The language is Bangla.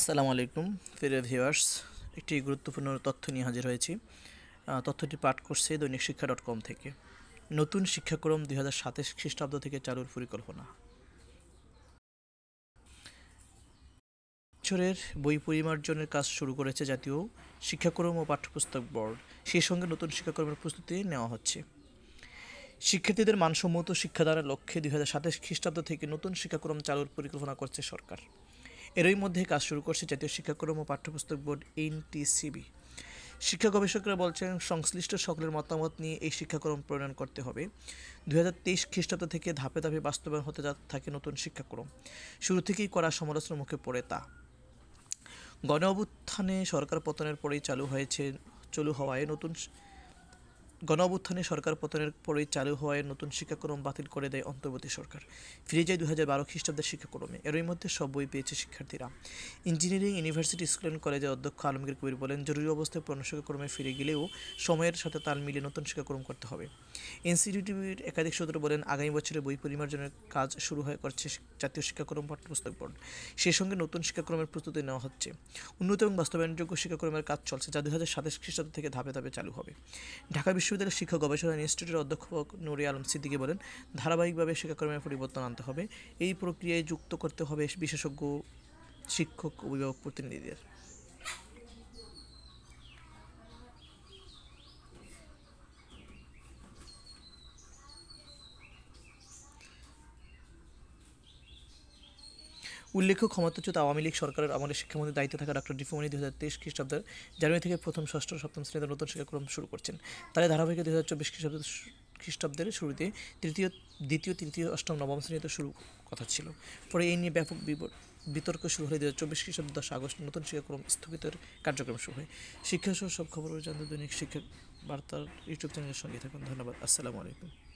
আসসালামু আলাইকুম প্রিয় ভিউয়ার্স, একটি গুরুত্বপূর্ণ তথ্য নিয়ে হাজির হয়েছি। তথ্যটি পাঠ করছে দৈনিক শিক্ষা .com থেকে। নতুন শিক্ষাক্রম 2027 খ্রিস্টাব্দ থেকে চালুর পরিকল্পনা। বছরের বই পরিমার্জনের কাজ শুরু করেছে জাতীয় শিক্ষাক্রম ও পাঠ্যপুস্তক বোর্ড। সেই সঙ্গে নতুন শিক্ষাক্রমের প্রস্তুতি নেওয়া হচ্ছে। শিক্ষার্থীদের মানসম্মত শিক্ষাদানের লক্ষ্যে 2027 খ্রিস্টাব্দ থেকে নতুন শিক্ষাক্রম চালুর পরিকল্পনা করছে সরকার। এরই মধ্যে কাজ শুরু করছে জাতীয় শিক্ষাক্রম ও পাঠ্যপুস্তক বোর্ড (এনটিসিবি). শিক্ষা গবেষকরা বলছেন, সংশ্লিষ্ট সকলের মতামত নিয়ে এই শিক্ষাক্রম প্রণয়ন করতে হবে। 2023 খ্রিস্টাব্দ থেকে ধাপে ধাপে বাস্তবায়ন হতে থাকে নতুন শিক্ষাক্রম। শুরু থেকেই কড়া সমালোচনার মুখে পড়ে তা। গণঅভ্যুত্থানে সরকার পতনের পরেই চালু হওয়ায় নতুন শিক্ষাক্রম বাতিল করে দেয় অন্তর্বর্তী সরকার। ফিরে যায় 2012 খ্রিস্টাব্দের শিক্ষাক্রমে। এরই মধ্যে সব বই পেয়েছে শিক্ষার্থীরা। ইঞ্জিনিয়ারিং ইউনিভার্সিটি স্কুল অ্যান্ড কলেজের অধ্যক্ষ আলমগীর কবির বলেন, জরুরি অবস্থায় পুরনো শিক্ষাক্রমে ফিরে গেলেও সময়ের সাথে তাল মিলিয়ে নতুন শিক্ষাক্রম করতে হবে। এনসিটিবির একাধিক সূত্র বলেন, আগামী বছরে বই পরিমার্জনের কাজ শুরু করছে জাতীয় শিক্ষাক্রম পাঠ্যপুস্তক বোর্ড। সেই সঙ্গে নতুন শিক্ষাক্রমের প্রস্তুতি নেওয়া হচ্ছে। উন্নত এবং বাস্তবায়নযোগ্য শিক্ষাক্রমের কাজ চলছে, যা 2027 খ্রিস্টাব্দ থেকে ধাপে ধাপে চালু হবে। ঢাকা বিশ্ববিদ্যালয়ের শিক্ষা গবেষণা ইনস্টিটিউটের অধ্যাপক নুরে আলম সিদ্দিকী বলেন, ধারাবাহিকভাবে শিক্ষাক্রমের পরিবর্তন আনতে হবে। এই প্রক্রিয়ায় যুক্ত করতে হবে বিশেষজ্ঞ, শিক্ষক, অভিভাবক, প্রতিনিধিদের। উল্লেখ্য, ক্ষমতাচ্যুত আওয়ামী লীগ সরকারের আমলে শিক্ষামন্ত্রীর দায়িত্বে থাকা ডক্টর ডিপো-মনি 2023 খ্রিস্টাব্দের জানুয়ারি থেকে প্রথম, ষষ্ঠ ও সপ্তম শ্রেণীতে নতুন শিক্ষাক্রম শুরু করছেন। তার ধারাবাহিক 2024 খ্রিস্টাব্দের শুরুতে দ্বিতীয়, তৃতীয়, অষ্টম, নবম শ্রেণীতে শুরু কথা ছিল। পরে এই নিয়ে ব্যাপক বিতর্ক শুরু হলে 2024 খ্রিস্টাব্দের 10 আগস্ট নতুন শিক্ষাক্রম স্থগিতের কার্যক্রম শুরু হয়। শিক্ষাসহ সব খবর জানতে দৈনিক শিক্ষা বার্তার ইউটিউব চ্যানেলের সঙ্গে থাকুন। ধন্যবাদ। আসসালামু আলাইকুম।